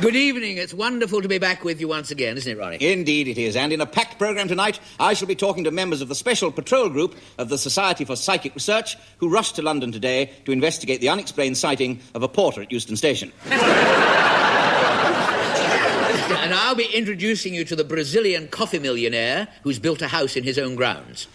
Good evening. It's wonderful to be back with you once again, isn't it, Ronnie? Indeed it is. And in a packed programme tonight, I shall be talking to members of the Special Patrol Group of the Society for Psychic Research who rushed to London today to investigate the unexplained sighting of a porter at Euston Station. And I'll be introducing you to the Brazilian coffee millionaire who's built a house in his own grounds.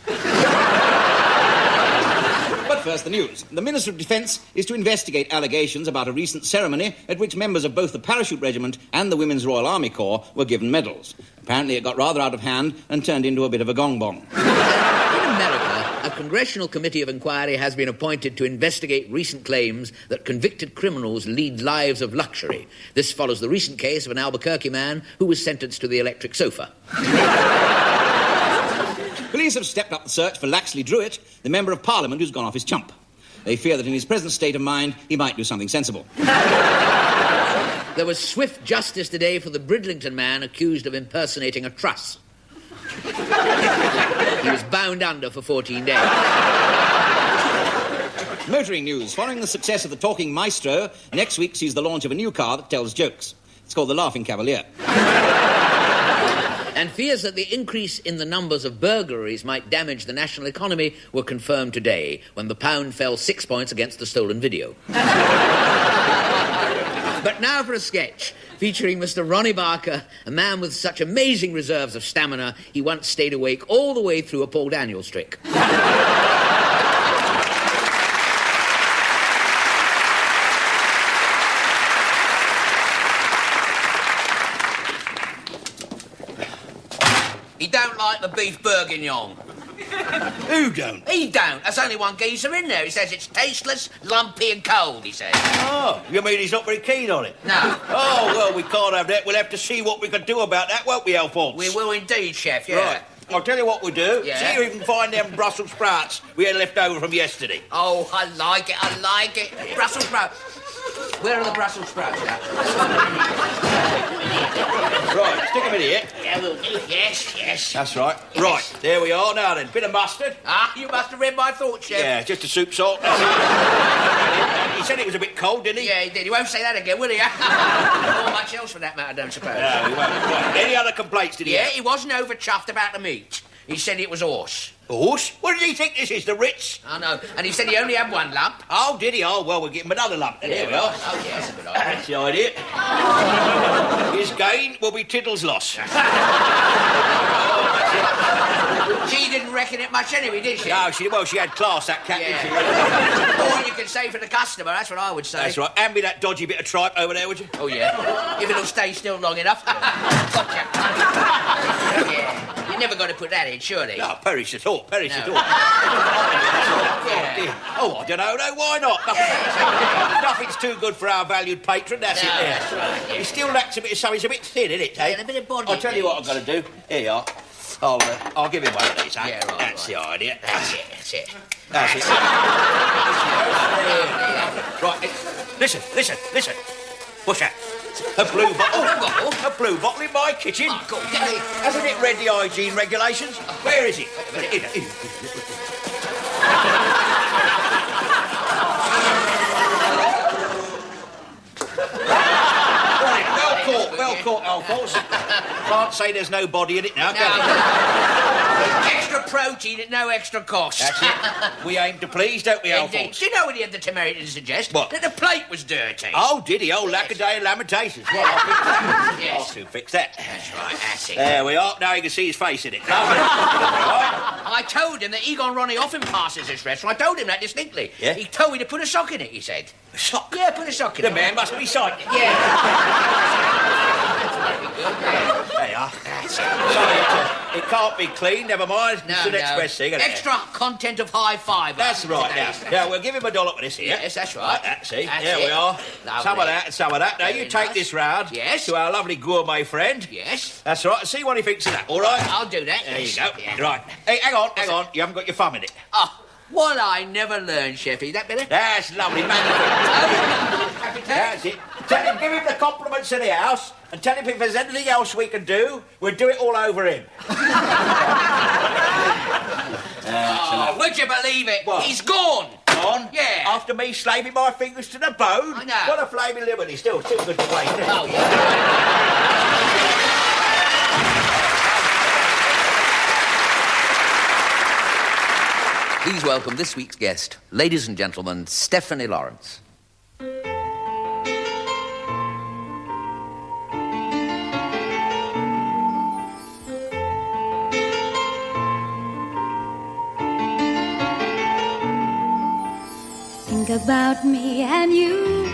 But first, the news. The Minister of Defence is to investigate allegations about a recent ceremony at which members of both the Parachute Regiment and the Women's Royal Army Corps were given medals. Apparently it got rather out of hand and turned into a bit of a gong-bong. In America, a congressional committee of inquiry has been appointed to investigate recent claims that convicted criminals lead lives of luxury. This follows the recent case of an Albuquerque man who was sentenced to the electric sofa. Police have stepped up the search for Laxley Druitt, the Member of Parliament who's gone off his chump. They fear that in his present state of mind, he might do something sensible. There was swift justice today for the Bridlington man accused of impersonating a truss. He was bound under for 14 days. Motoring news. Following the success of the Talking Maestro, next week sees the launch of a new car that tells jokes. It's called the Laughing Cavalier. And fears that the increase in the numbers of burglaries might damage the national economy were confirmed today when the pound fell 6 points against the stolen video. But now for a sketch featuring Mr. Ronnie Barker, a man with such amazing reserves of stamina, he once stayed awake all the way through a Paul Daniels trick. He don't like the beef bourguignon. Who don't? He don't. There's only one geezer in there. He says it's tasteless, lumpy and cold, he says. Oh, you mean he's not very keen on it? No. Oh, well, we can't have that. We'll have to see what we can do about that, won't we, Alphonse? We will indeed, Chef, yeah. Right. I'll tell you what we'll do. Yeah. See if we can find them Brussels sprouts we had left over from yesterday. Oh, I like it. Brussels sprouts. Where are the Brussels sprouts now? Right, stick them in here. Yeah, we'll do. Yes. That's right. Yes. Right, there we are. Now then, bit of mustard. Ah, you must have read my thoughts, Chef. Yeah, just a soup salt. That's it. He said it was a bit cold, didn't he? Yeah, he did. He won't say that again, will he? Or much else for that matter, I don't suppose. No, he won't. Right. Any other complaints did he Yeah, have? he wasn't over chuffed about the meat. He said it was horse. Horse? What did he think this is, the Ritz? I know. And he said he only had one lump. Oh, did he? Oh, well, we'll give him another lump. There we are. Oh, yes, a good idea. That's the idea. His gain will be Tiddle's loss. She didn't reckon it much anyway, did she? No, she had class, that cat, didn't she? All you can say for the customer, that's what I would say. That's right. Hand me that dodgy bit of tripe over there, would you? Oh, yeah. If it'll stay still long enough. Gotcha. Yeah. You're never going to put that in, surely. No, perish at all. Yeah. Oh, I don't know, no, why not? Nothing's too good for our valued patron, that's it there. That's right, yeah. He still lacks a bit of something, he's a bit thin, isn't it, eh? Yeah, a bit of body. I'll tell you what I'm going to do. Here you are. I'll give him one of these, eh? Yeah, right, That's the idea. That's it. Right, listen. What's that? A blue bottle. A blue bottle in my kitchen. Oh, God, get it. Hasn't it read the hygiene regulations? Where is it? In. Well caught, Alphonse. Can't say there's no body in it now, can you? Extra protein at no extra cost. That's it. We aim to please, don't we, Indeed. Alphonse? Do you know what he had the temerity to suggest? What? That the plate was dirty. Oh, did he? Oh, lack-a-day of lamentations. Well, I'll soon fix that. That's right, that's it. There we are. Now you can see his face in it. I told him that Egon Ronnie often passes this restaurant. I told him that distinctly. Yeah? He told me to put a sock in it, he said. A sock? Yeah, put a sock in The it. man must be psychic. Yeah. There you are. That's it. Sorry, it can't be clean. Never mind. It's the next best thing, isn't it? Extra content of high fibre. That's right, now. Yeah, we'll give him a dollop of this here. Yes, that's right. That's it. That's There it. we are. Lovely. Some of that and some of that. Now, Very you take nice. this round Yes. to our lovely gourmet friend. Yes. That's right. See what he thinks of that, all right? I'll do that. There yes. you go. Yeah. Right. Hey, hang on. You haven't got your thumb in it. Oh, what I never learned, Sheffy. That better? That's lovely. Magnificent. That's it. Tell him, give him the compliments of the house and tell him if there's anything else we can do, we'll do it all over him. Would you believe it? What? He's gone. Gone? Yeah. I after me slaving my fingers to the bone? I know. What a flaming liberty. Still good to play, isn't it? Oh, yeah. Please welcome this week's guest, ladies and gentlemen, Stephanie Lawrence. Think about me and you.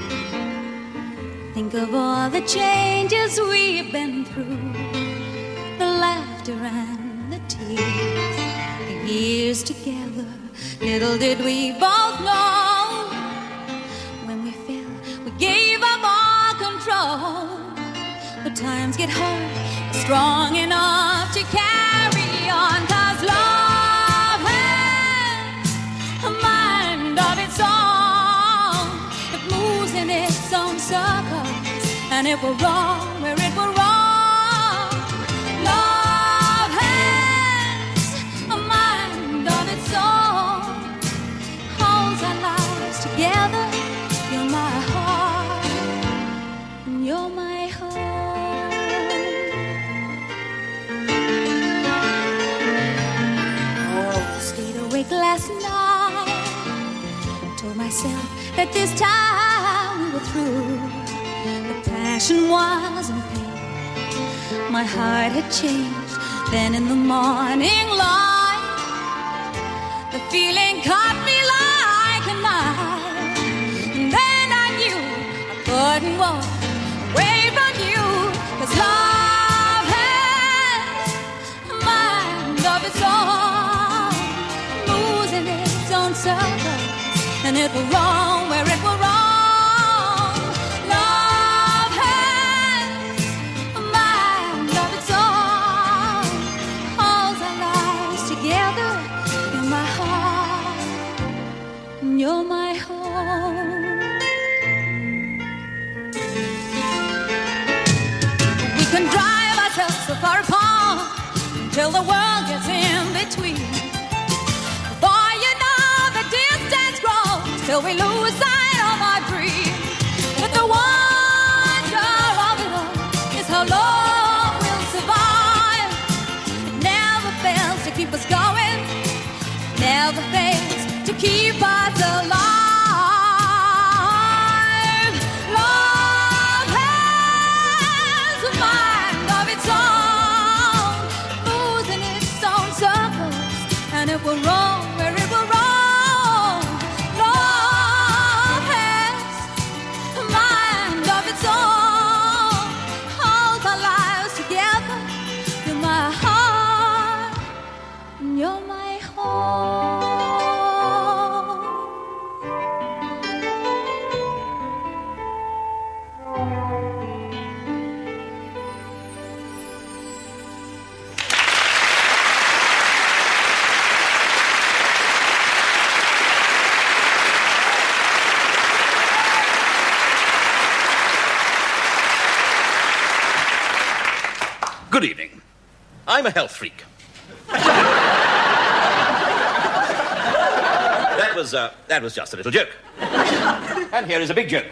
Think of all the changes we've been through. The laughter and the tears, the years together. Little did we both know. When we fell, we gave up all control. But times get hard, strong enough to carry on. 'Cause love has a mind of its own. It moves in its own circles. And it will wrong where it will wrong. Love has a mind of its own. Holds our lives together. You're my heart, and you're my home. Oh, stayed awake last night. Told myself that this time we were through. The passion wasn't pain. My heart had changed. Then in the morning light, the feeling caught me like a knife. And then I knew I couldn't walk away from you. 'Cause love has a mind of its own. Moves in its own circles. And it will wrong where it will wrong. You're my home. We can drive ourselves so far apart till the world gets in between. Before you know, the distance grows till we lose sight of our dream. But the wonder of it all is how long we'll survive. It never fails to keep us going. Never fails to keep us alive. Love has a mind of its own. Moves in its own circles. And it will roam where it will roam. Love has a mind of its own. Holds our lives together. You're my heart, and you're my home. Good evening. I'm a health freak. That was just a little joke. And here is a big joke.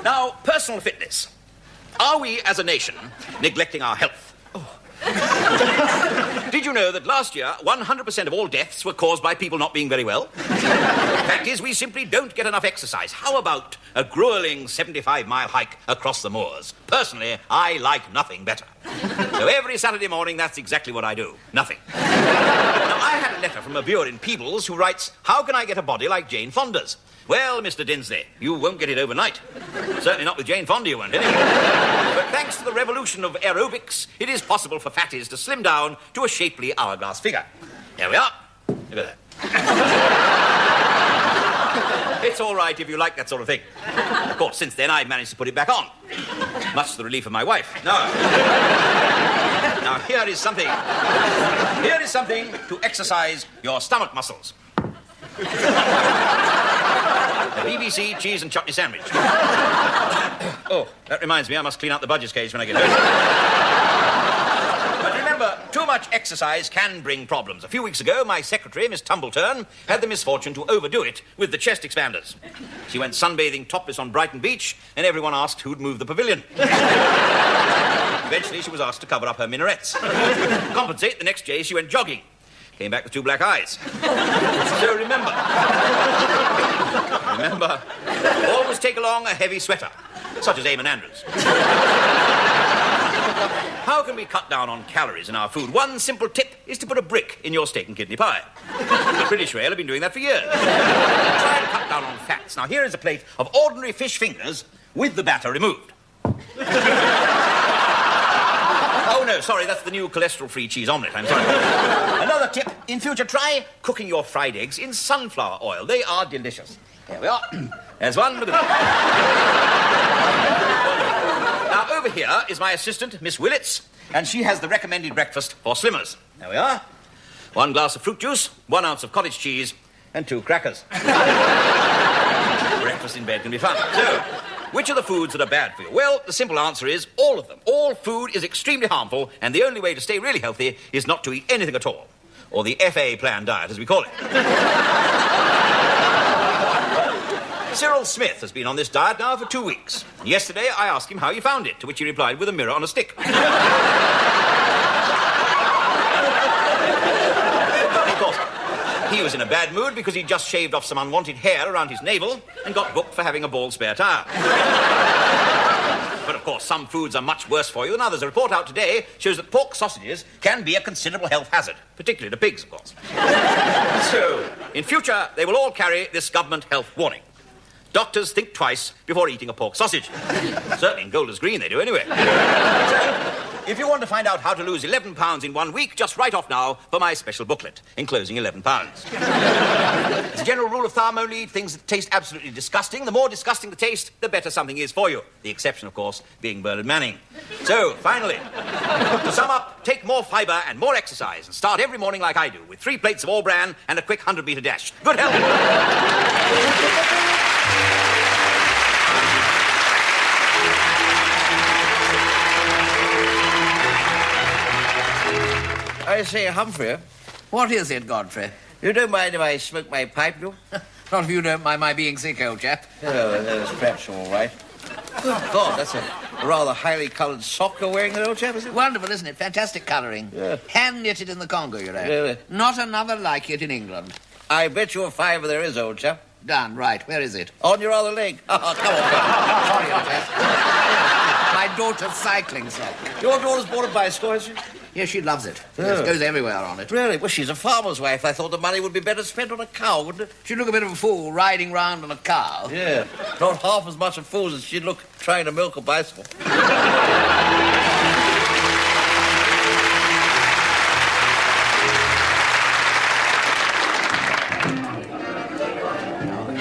Now, personal fitness. Are we, as a nation, neglecting our health? Did you know that last year, 100% of all deaths were caused by people not being very well? The fact is, we simply don't get enough exercise. How about a grueling 75-mile hike across the moors? Personally, I like nothing better. So every Saturday morning, that's exactly what I do. Nothing. Now, I had a letter from a viewer in Peebles who writes, "How can I get a body like Jane Fonda's?" Well, Mr. Dinsley, you won't get it overnight. Certainly not with Jane Fonda, you won't, anyway. But thanks to the revolution of aerobics, it is possible for fatties to slim down to a shapely hourglass figure. Here we are. Look at that. It's all right if you like that sort of thing. Of course, since then, I've managed to put it back on. Much to the relief of my wife. Now, here is something to exercise your stomach muscles. A BBC cheese and chutney sandwich. Oh, that reminds me, I must clean out the budget's cage when I get home. But remember, too much exercise can bring problems. A few weeks ago, my secretary, Miss Tumbleturn, had the misfortune to overdo it with the chest expanders. She went sunbathing topless on Brighton Beach, and everyone asked who'd move the pavilion. Eventually, she was asked to cover up her minarets. To compensate, the next day she went jogging. Came back with 2 black eyes. So remember, always take along a heavy sweater, such as Eamon Andrews. How can we cut down on calories in our food? One simple tip is to put a brick in your steak and kidney pie. The British Rail have been doing that for years. Try and cut down on fats. Now, here is a plate of ordinary fish fingers with the batter removed. Oh, no, sorry, that's the new cholesterol-free cheese omelette, I'm sorry. Another tip, in future, try cooking your fried eggs in sunflower oil. They are delicious. Here we are. There's one. Look at that. Now, over here is my assistant, Miss Willits, and she has the recommended breakfast for slimmers. There we are. 1 glass of fruit juice, 1 ounce of cottage cheese, and 2 crackers. Breakfast in bed can be fun. So, which are the foods that are bad for you? Well, the simple answer is all of them. All food is extremely harmful, and the only way to stay really healthy is not to eat anything at all. Or the FA plan diet, as we call it. Cyril Smith has been on this diet now for 2 weeks. Yesterday, I asked him how he found it, to which he replied with a mirror on a stick. Of course, he was in a bad mood because he'd just shaved off some unwanted hair around his navel and got booked for having a bald spare tire. But, of course, some foods are much worse for you than others. A report out today shows that pork sausages can be a considerable health hazard, particularly to pigs, of course. So, in future, they will all carry this government health warning. Doctors think twice before eating a pork sausage. Certainly in Golders Green they do anyway. So, if you want to find out how to lose 11 pounds in 1 week, just write off now for my special booklet, enclosing 11 pounds. As a general rule of thumb, only eat things that taste absolutely disgusting. The more disgusting the taste, the better something is for you. The exception, of course, being Bernard Manning. So, finally, to sum up, take more fibre and more exercise and start every morning like I do, with 3 plates of all bran and a quick 100-metre dash. Good health! I say, Humphrey, What is it, Godfrey? you don't mind if I smoke my pipe, do you? Not if you don't mind my being sick, old chap. Oh, that's perhaps all right. Good God, that's a rather highly coloured sock you're wearing there, old chap, is it? Wonderful, isn't it? Fantastic colouring. Yeah. Hand-knitted in the Congo, you know. Really? Not another like it in England. I bet you a fiver there is, old chap. Done, right. Where is it? On your other leg. Oh, come on. Sorry, old chap. My daughter's cycling sock. Your daughter's bought a bicycle, has she? Yes, she loves it. Oh. Yes, goes everywhere on it. Really? Well, she's a farmer's wife. I thought the money would be better spent on a cow, wouldn't it? She'd look a bit of a fool riding round on a cow. Yeah. Not half as much a fool as she'd look trying to milk a bicycle.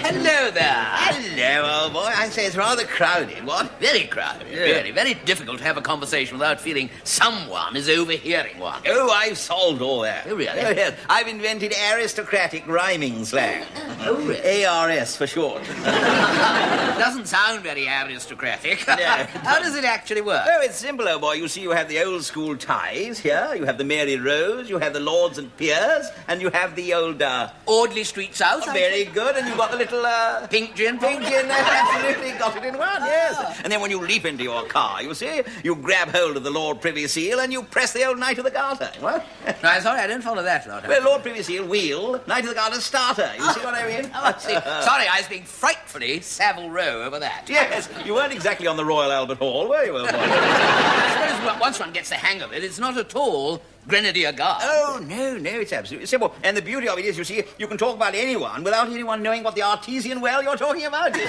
Hello there. Hello, old boy. I say it's rather crowded, what? Very crowded. Yeah. Very, very difficult to have a conversation without feeling someone is overhearing one. Oh, I've solved all that. Oh, really? Oh, yes. I've invented aristocratic rhyming slang. Oh, really? ARS for short. Doesn't sound very aristocratic. No. How does it actually work? Oh, it's simple, old boy. You see, you have the old school ties here, you have the Mary Rose, you have the Lords and Peers, and you have the old, Audley Street South. I very think. good, and you've got the little, Pink gin. Pink gin, absolutely got it in one, yes. And then when you leap into your car, you see, you grab hold of the Lord Privy Seal and you press the old Knight of the Garter. What? No, sorry, I don't follow that, Lord. Well, Lord Privy Seal, wheel, Knight of the Garter, starter. You see what I mean? Oh, I see. Sorry, I was being frightfully Savile Row over that. Yes, you weren't exactly on the Royal Albert Hall, were you, old boy? I suppose once one gets the hang of it, it's not at all Grenadier Guard. Oh, no, it's absolutely simple. And the beauty of it is, you see, you can talk about anyone without anyone knowing what the artesian well you're talking about is.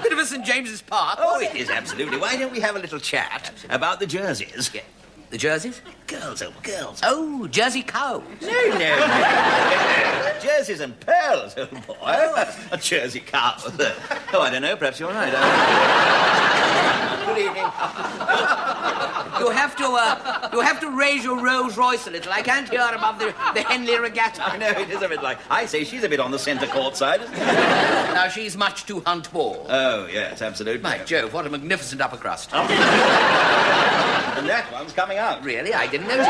Bit of a St. James's Park. Oh, it is, absolutely. Why don't we have a little chat about the jerseys? Yeah. The jerseys? Girls, oh, girls. Oh, Jersey cows. No. Jerseys and pearls, old boy. A Jersey cow. Oh, I don't know, perhaps you're right. Good evening. You have to raise your Rolls Royce a little. I can't hear above the Henley Regatta. I know, it is a bit like... I say she's a bit on the centre court side, isn't she? Now, she's much too hunt ball. Oh, yes, absolutely. My Jove, what a magnificent upper crust. And that one's coming out. Really? I didn't notice.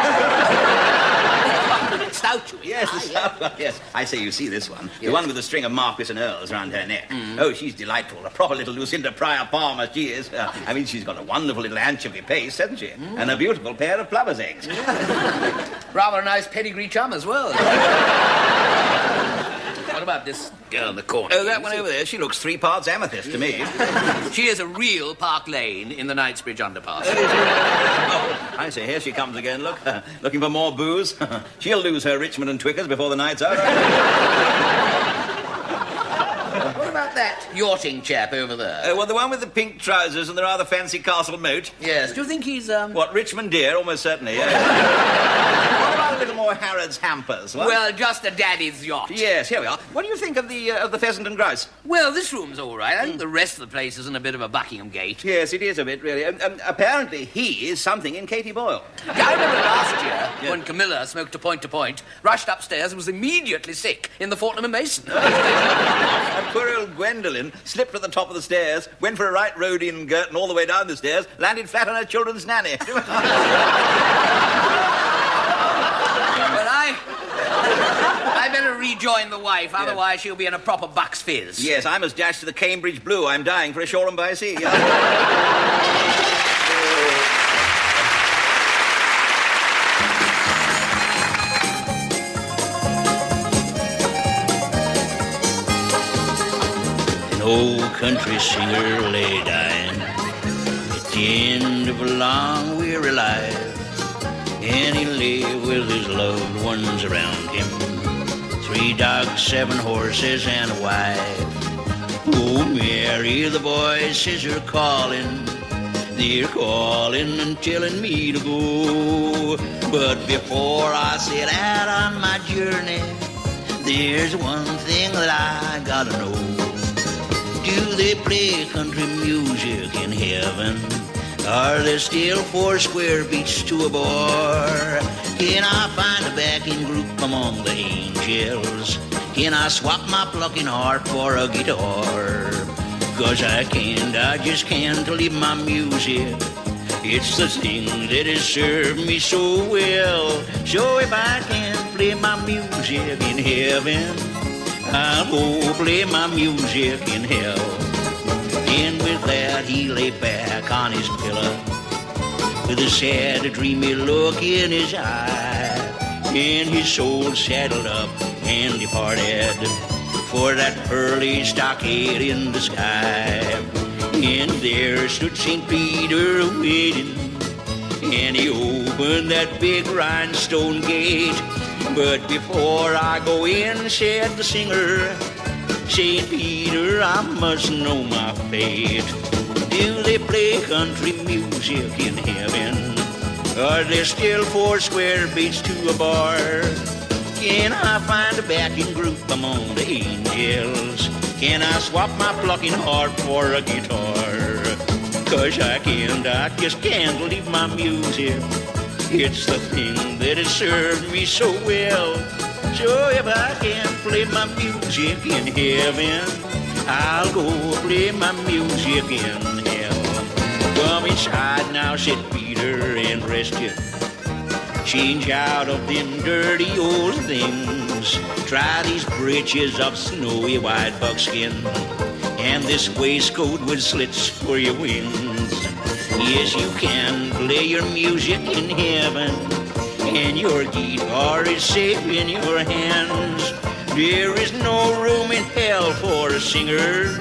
Stout, you mean? Yes, the stout one. Yes. I say, you see this one? Yes. The one with the string of Marquis and Earls round her neck. Oh, she's delightful. A proper little Lucinda Pryor Palmer, she is. I mean, she's got a wonderful little anchovy paste, hasn't she? And a beautiful pair of plover's eggs. Rather a nice pedigree chum as well. What about this girl in the corner? Oh, that one over there, she looks 3 parts amethyst to me. She is a real Park Lane in the Knightsbridge underpass. Oh, I say, here she comes again, look. Looking for more booze. She'll lose her Richmond and Twickers before the night's out. What about that yachting chap over there? Well, the one with the pink trousers and the rather fancy castle moat. Yes. Do you think he's, What, Richmond Deer? Almost certainly, yes. What about a little more Harrod's Hampers? What? Well, just a daddy's yacht. Yes, here we are. What do you think of the pheasant and grouse? Well, this room's all right. I think the rest of the place is in a bit of a Buckingham Gate. Yes, it is a bit, really. Apparently, he is something in Katie Boyle. I remember last year when Camilla smoked a point, rushed upstairs and was immediately sick in the Fortnum and Mason. And poor old Gwendolen slipped at the top of the stairs, went for a right road in Girton all the way down the stairs, landed flat on her children's nanny. But I better rejoin the wife, otherwise she'll be in a proper Bucks fizz. Yes, I must dash to the Cambridge Blue. I'm dying for a Shoreham by Sea. An old country singer lay dying at the end of a long, weary life. And he lay with his loved ones around him, 3 dogs, 7 horses, and a wife. Oh, Mary, the voices are calling. They're calling and telling me to go. But before I set out on my journey, there's one thing that I gotta know. Do they play country music in heaven? Are there still 4 square beats to a bar? Can I find a backing group among the angels? Can I swap my plucking harp for a guitar? 'Cause I just can't leave my music. It's the thing that has served me so well. So if I can't play my music in heaven, I'll go play my music in hell. And with that, he lay back on his pillow with a sad, dreamy look in his eye. And his soul saddled up and departed for that pearly stockade in the sky. And there stood St. Peter waiting, and he opened that big rhinestone gate. But before I go in, said the singer, St. Peter, I must know my fate. Do they play country music in heaven? Are there still 4 square beats to a bar? Can I find a backing group among the angels? Can I swap my plucking harp for a guitar? 'Cause I just can't leave my music. It's the thing that has served me so well. So if I can't play my music in heaven, I'll go play my music in hell. Come inside now, said Peter, and rest you. Change out of them dirty old things. Try these breeches of snowy white buckskin, and this waistcoat with slits for your wings. Yes, you can play your music in heaven, and your guitar is safe in your hands. There is no room in hell for a singer,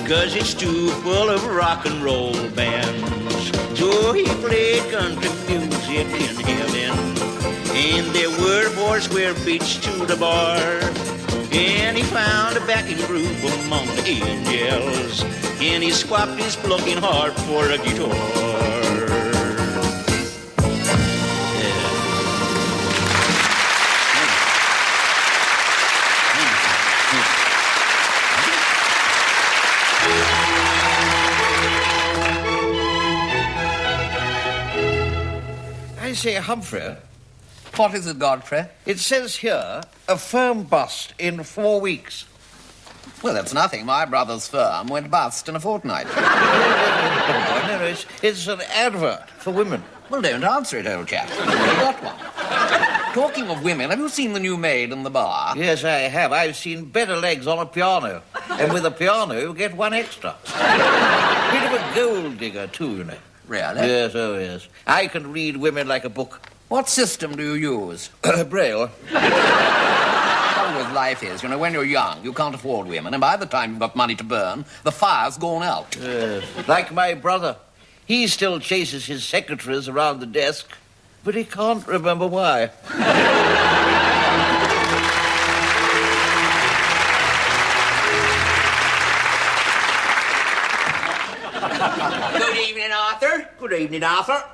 'cause it's too full of rock and roll bands. So he played country music in heaven, and there were 4 square beats to the bar. And he found a backing group among the angels, and he swapped his plucking harp for a guitar. I say, Humphrey, What is it, Godfrey? it says here, a firm bust in 4 weeks. Well, that's nothing. My brother's firm went bust in a fortnight. No, it's an advert for women. Well, don't answer it, old chap. You got one. Talking of women, have you seen the new maid in the bar? Yes, I have. I've seen better legs on a piano. And with a piano, you get one extra. Bit of a gold digger, too, you know. Really? Yes, oh, yes. I can read women like a book. What system do you use? Braille. The trouble with life is, when you're young, you can't afford women, and by the time you've got money to burn, the fire's gone out. Yes. Like my brother. He still chases his secretaries around the desk, but he can't remember why. Good evening, Arthur. Good evening, Arthur.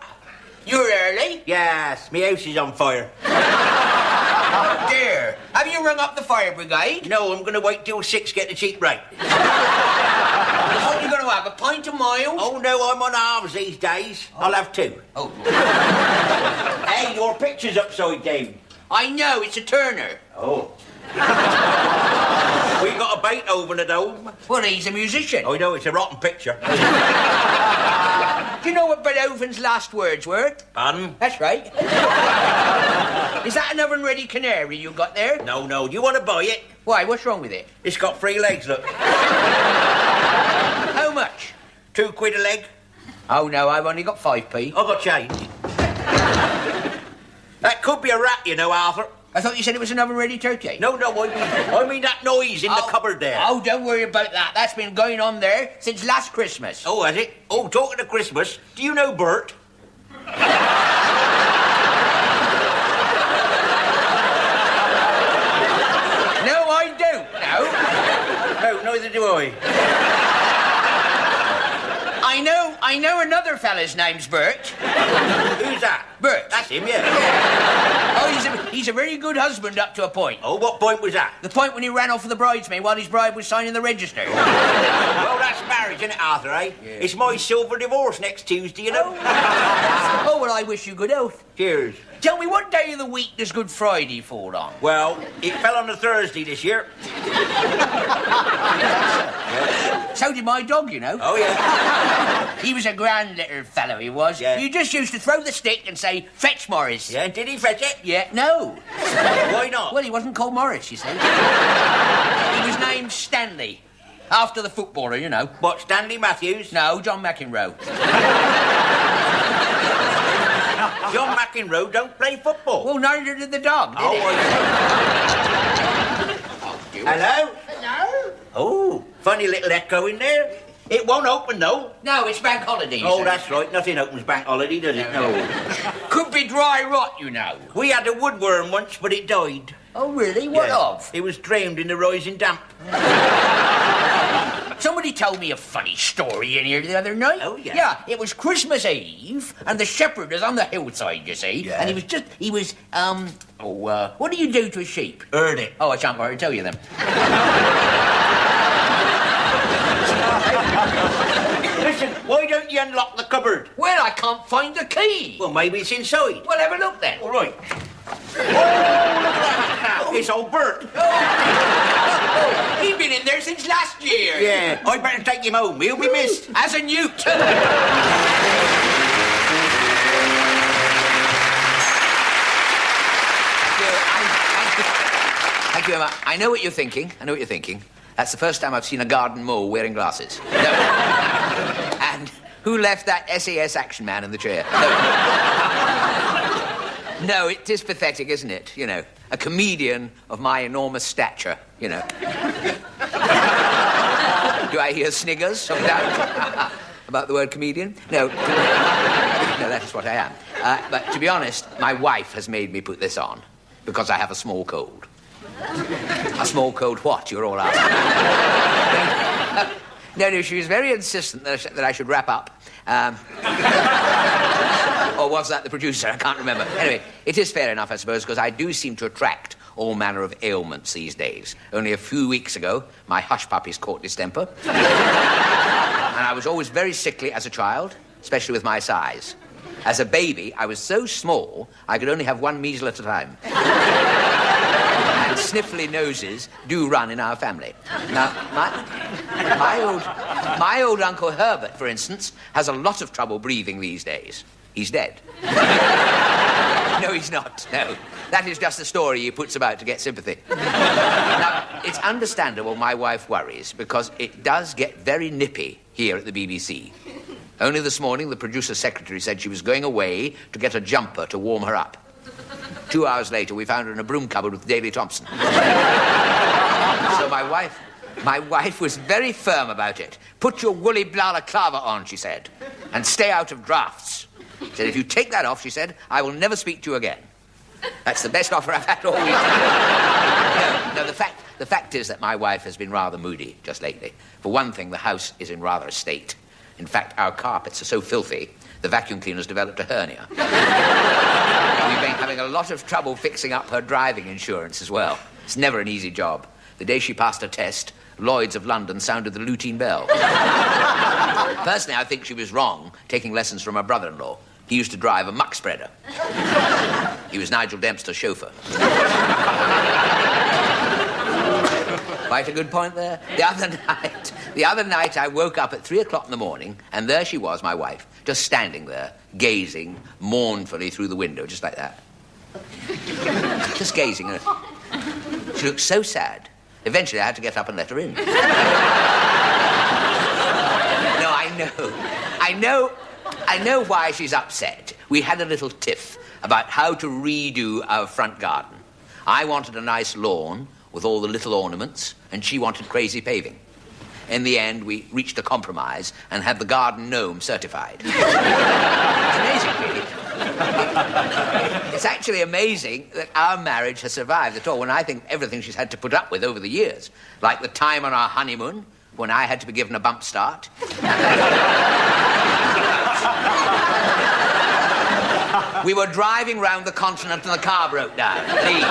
You're early? Yes, my house is on fire. Oh, dear. Have you rung up the fire brigade? No, I'm going to wait till 6, get the cheap rate. What are you going to have, a pint of mild? Oh, no, I'm on halves these days. I'll have 2. Oh. Hey, your picture's upside down. I know, it's a Turner. Oh. We got a Beethoven at home. Well, he's a musician. Oh, no, it's a rotten picture. Do you know what Beethoven's last words were? Pardon? That's right. Is that an oven-ready canary you got there? No, do you want to buy it? Why, what's wrong with it? It's got 3 legs, look. How much? £2 a leg. Oh, no, I've only got 5p. I've got change. That could be a rat, you know, Arthur. I thought you said it was an oven-ready turkey. No, I mean that noise in the cupboard there. Oh, don't worry about that. That's been going on there since last Christmas. Oh, has it? Oh, talking of Christmas, do you know Bert? No, I don't, no. No, neither do I. I know another fella's name's Bert. Who's that? Bert. That's him, yeah. Oh, he's a very good husband up to a point. Oh, what point was that? The point when he ran off with the bridesmaid while his bride was signing the register. Well, that's marriage, isn't it, Arthur, eh? Yeah. It's my silver divorce next Tuesday, you know. Oh, well, I wish you good health. Cheers. Tell me, what day of the week does Good Friday fall on? Well, it fell on a Thursday this year. So did my dog, you know. Oh, yeah. He was a grand little fellow, he was. Yeah. You just used to throw the stick and say, "Fetch Morris." Yeah, did he fetch it? Yeah, no. Why not? Well, he wasn't called Morris, you see. He was named Stanley, after the footballer, you know. What, Stanley Matthews? No, John McEnroe. John McEnroe don't play football. Well, neither did the dog, did he? Hello? Hello? Oh, funny little echo in there. It won't open, though. No, it's bank holiday. Oh, sir. that's right. Nothing opens bank holiday, does it? No. Could be dry rot, you know. We had a woodworm once, but it died. Oh, really? What Yeah. of? It was drowned in the rising damp. Somebody told me a funny story in here the other night. Oh, yeah? Yeah, it was Christmas Eve, and the shepherd was on the hillside, you see. Yeah. And what do you do to a sheep? Heard it. Oh, I shan't bother to tell you then. Listen, why don't you unlock the cupboard? Well, I can't find the key. Well, maybe it's inside. Well, have a look then. All right. Oh, look at that now. It's old Bert. Oh, he's been in there since last year. Yeah, I'd better take him home. He'll be missed. As a newt. Thank you, Emma. I know what you're thinking. That's the first time I've seen a garden mole wearing glasses. No. And who left that SAS action man in the chair? No, it is pathetic, isn't it? You know, a comedian of my enormous stature, you know. Do I hear sniggers, some doubt, about the word comedian? No. No, that is what I am. But to be honest, my wife has made me put this on because I have a small cold. A small cold what, you're all asking? No, she was very insistent that I should wrap up. Or was that the producer? I can't remember. Anyway, it is fair enough, I suppose, because I do seem to attract all manner of ailments these days. Only a few weeks ago, my hush puppies caught distemper. And I was always very sickly as a child, especially with my size. As a baby, I was so small, I could only have one measle at a time. And sniffly noses do run in our family. Now, my old Uncle Herbert, for instance, has a lot of trouble breathing these days. He's dead. No, he's not. No. That is just a story he puts about to get sympathy. Now, it's understandable my wife worries because it does get very nippy here at the BBC. Only this morning, the producer's secretary said she was going away to get a jumper to warm her up. 2 hours later, we found her in a broom cupboard with Daley Thompson. So my wife was very firm about it. Put your woolly balaclava on, she said, and stay out of drafts. She said, if you take that off, she said, I will never speak to you again. That's the best offer I've had all week. No, the fact is that my wife has been rather moody just lately. For one thing, the house is in rather a state. In fact, our carpets are so filthy, the vacuum cleaner's developed a hernia. We've been having a lot of trouble fixing up her driving insurance as well. It's never an easy job. The day she passed her test, Lloyd's of London sounded the lutein bell. Personally, I think she was wrong taking lessons from her brother-in-law. He used to drive a muck spreader. He was Nigel Dempster's chauffeur. Quite a good point there. The other night I woke up at 3 o'clock in the morning, and there she was, my wife, just standing there, gazing mournfully through the window, just like that. Just gazing. She looked so sad. Eventually I had to get up and let her in. No, I know why she's upset. We had a little tiff about how to redo our front garden. I wanted a nice lawn with all the little ornaments, and she wanted crazy paving. In the end, we reached a compromise and had the garden gnome certified. It's amazing, really. It's actually amazing that our marriage has survived at all, when I think everything she's had to put up with over the years. Like the time on our honeymoon, when I had to be given a bump start. We were driving round the continent and the car broke down. Please.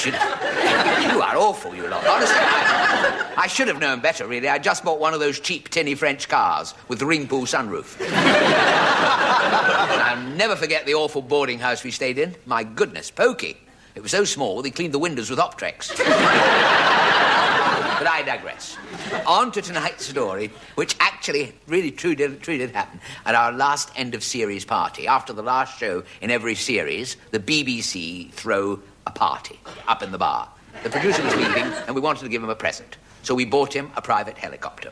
You are awful, you lot. Honestly, I should have known better, really. I just bought one of those cheap, tinny French cars with the ring pool sunroof. I'll never forget the awful boarding house we stayed in. My goodness, pokey. It was so small, they cleaned the windows with Optrex. But I digress. On to tonight's story, which actually really truly did happen at our last end-of-series party. After the last show in every series, the BBC throw a party up in the bar. The producer was leaving, and we wanted to give him a present. So we bought him a private helicopter.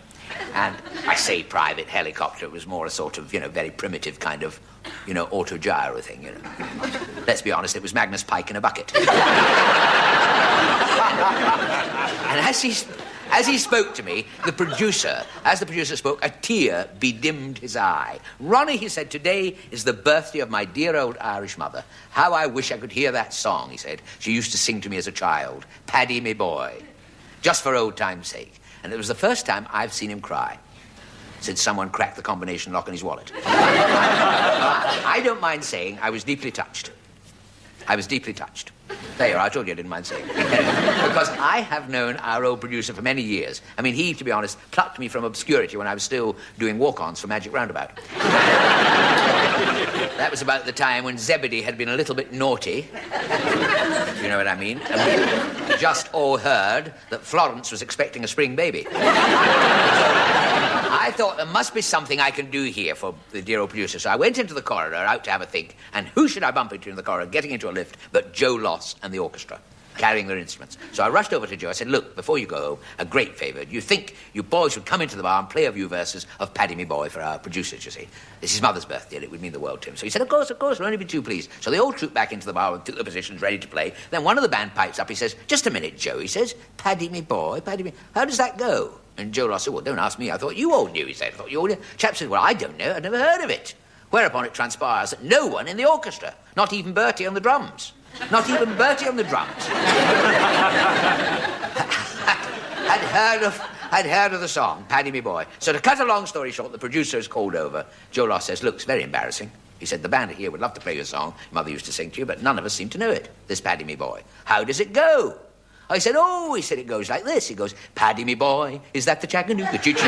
And I say private helicopter, it was more a sort of, very primitive kind of, auto-gyro thing, Let's be honest, it was Magnus Pike in a bucket. And as he spoke to me, as the producer spoke, a tear bedimmed his eye. Ronnie, he said, today is the birthday of my dear old Irish mother. How I wish I could hear that song, he said. She used to sing to me as a child. Paddy, me boy. Just for old time's sake. And it was the first time I've seen him cry since someone cracked the combination lock in his wallet. I don't mind saying I was deeply touched. I was deeply touched. There you are, I told you I didn't mind saying. Because I have known our old producer for many years. I mean, he, to be honest, plucked me from obscurity when I was still doing walk-ons for Magic Roundabout. That was about the time when Zebedee had been a little bit naughty. You know what I mean? And we just all heard that Florence was expecting a spring baby. So I thought there must be something I can do here for the dear old producer. So I went into the corridor, out to have a think, and who should I bump into in the corridor, getting into a lift, but Joe Loss and the orchestra, carrying their instruments. So I rushed over to Joe. I said, look, before you go home, a great favour. You think you boys would come into the bar and play a few verses of Paddy Me Boy for our producers, you see. It's his mother's birthday, and it would mean the world to him. So he said, of course, we'll only be too pleased. So they all trooped back into the bar and took their positions ready to play. Then one of the band pipes up. He says, just a minute, Joe, he says, Paddy Me Boy, Paddy Me... How does that go? And Joe Loss said, well, don't ask me. I thought you all knew, he said. I thought you all knew. Chap said, well, I don't know. I've never heard of it. Whereupon it transpires that no one in the orchestra, not even Bertie on the drums, had heard of the song, Paddy Me Boy. So to cut a long story short, the producer is called over. Joe Loss says, look, it's very embarrassing. He said, the band here would love to play your song. Mother used to sing to you, but none of us seem to know it, this Paddy Me Boy. How does it go? I said, he said, it goes like this. He goes, Paddy Me Boy, is that the Chattanooga choo-choo?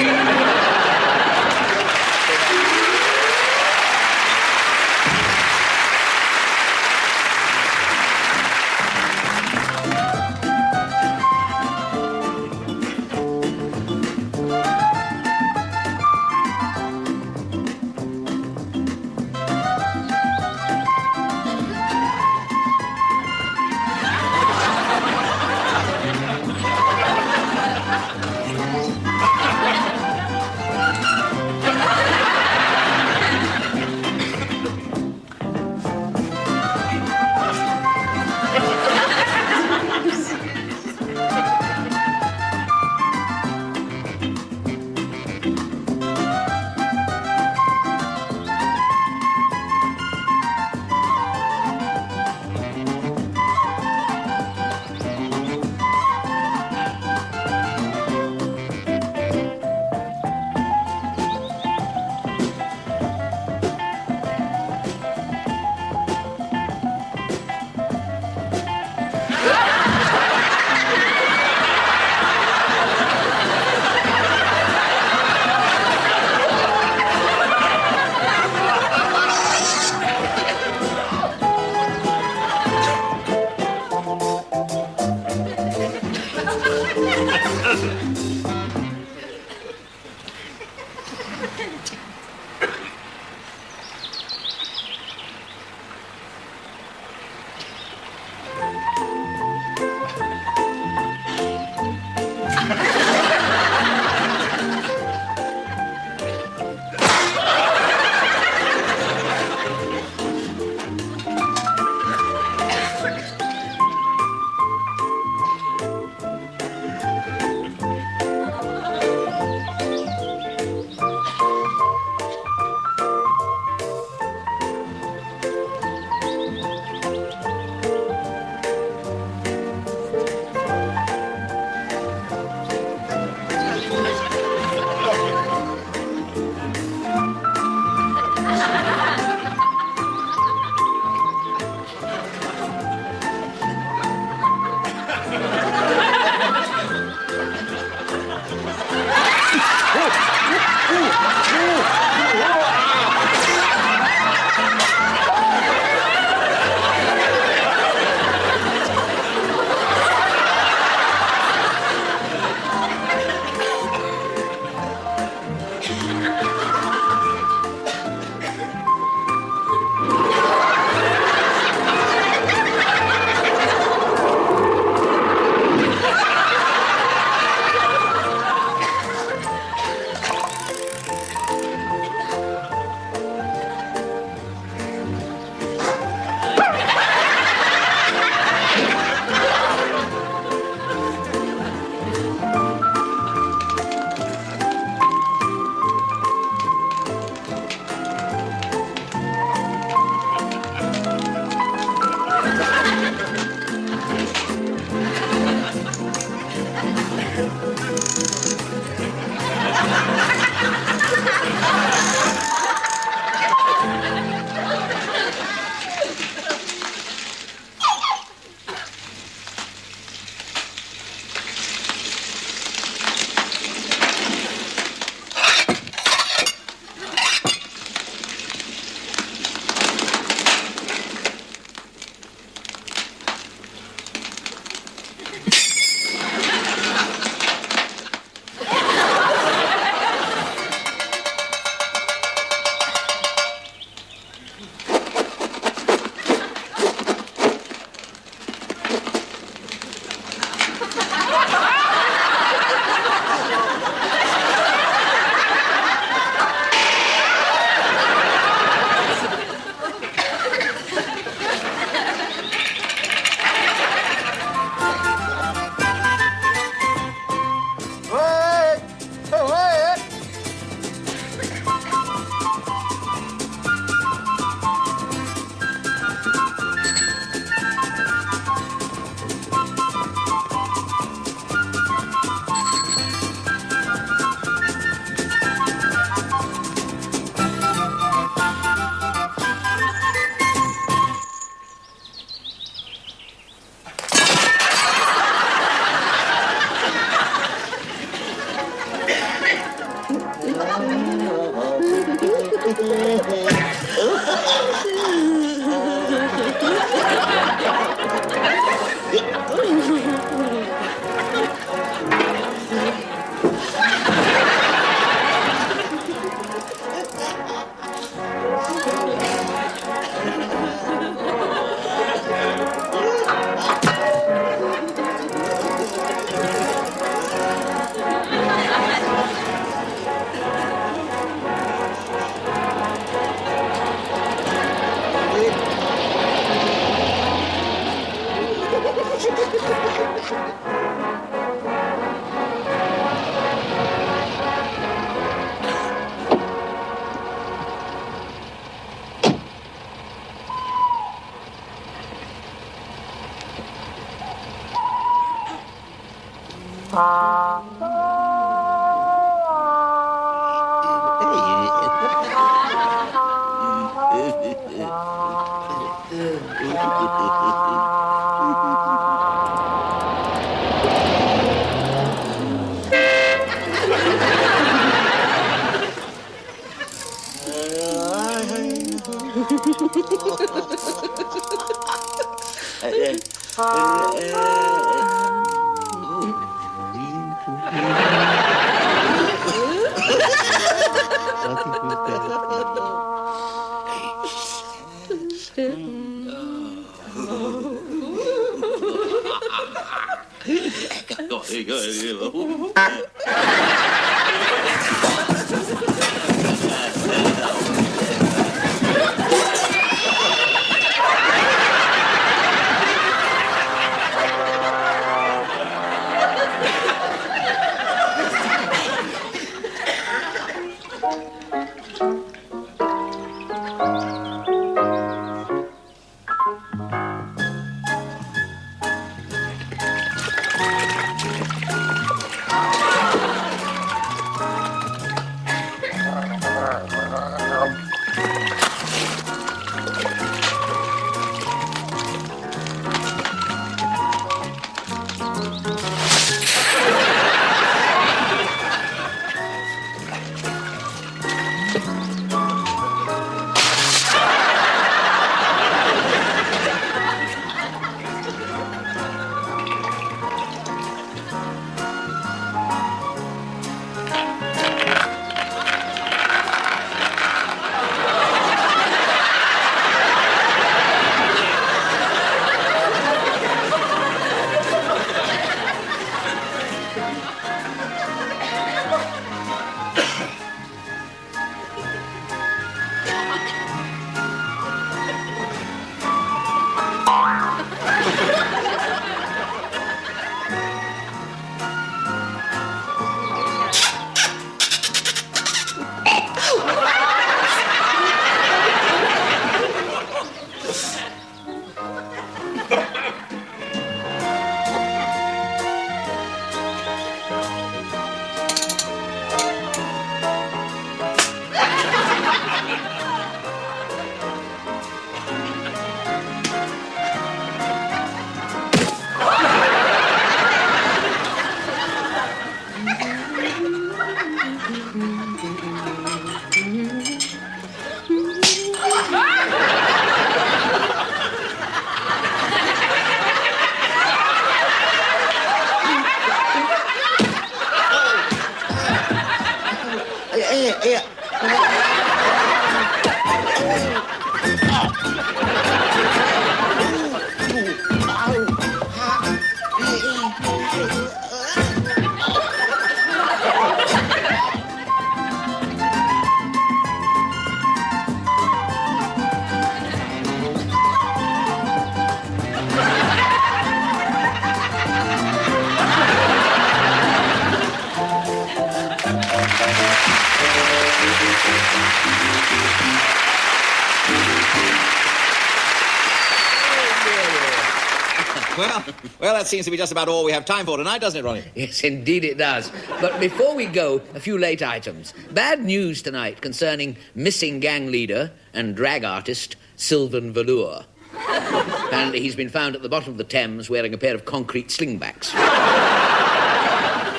Well, that seems to be just about all we have time for tonight, doesn't it, Ronnie? Yes, indeed it does. But before we go, a few late items. Bad news tonight concerning missing gang leader and drag artist Sylvan Velour. Apparently he's been found at the bottom of the Thames wearing a pair of concrete slingbacks.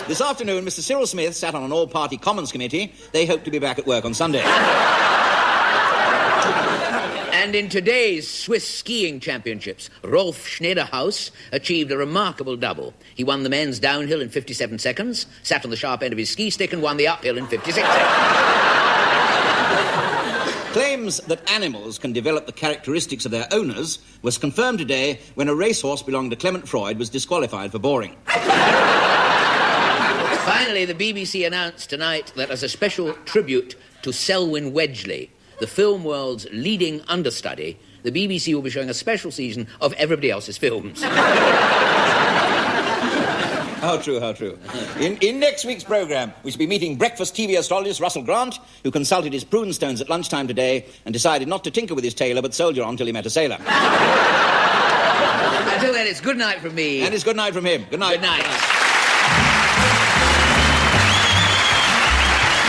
This afternoon, Mr. Cyril Smith sat on an all-party Commons committee. They hope to be back at work on Sunday. And in today's Swiss skiing championships, Rolf Schneiderhaus achieved a remarkable double. He won the men's downhill in 57 seconds, sat on the sharp end of his ski stick and won the uphill in 56 seconds. Claims that animals can develop the characteristics of their owners was confirmed today when a racehorse belonging to Clement Freud was disqualified for boring. Finally, the BBC announced tonight that as a special tribute to Selwyn Wedgley, the film world's leading understudy, the BBC will be showing a special season of everybody else's films. How true, how true. In next week's programme, we shall be meeting breakfast TV astrologist Russell Grant, who consulted his prune stones at lunchtime today and decided not to tinker with his tailor but soldier on till he met a sailor. Until then, it's good night from me. And it's good night from him. Good night. Good night.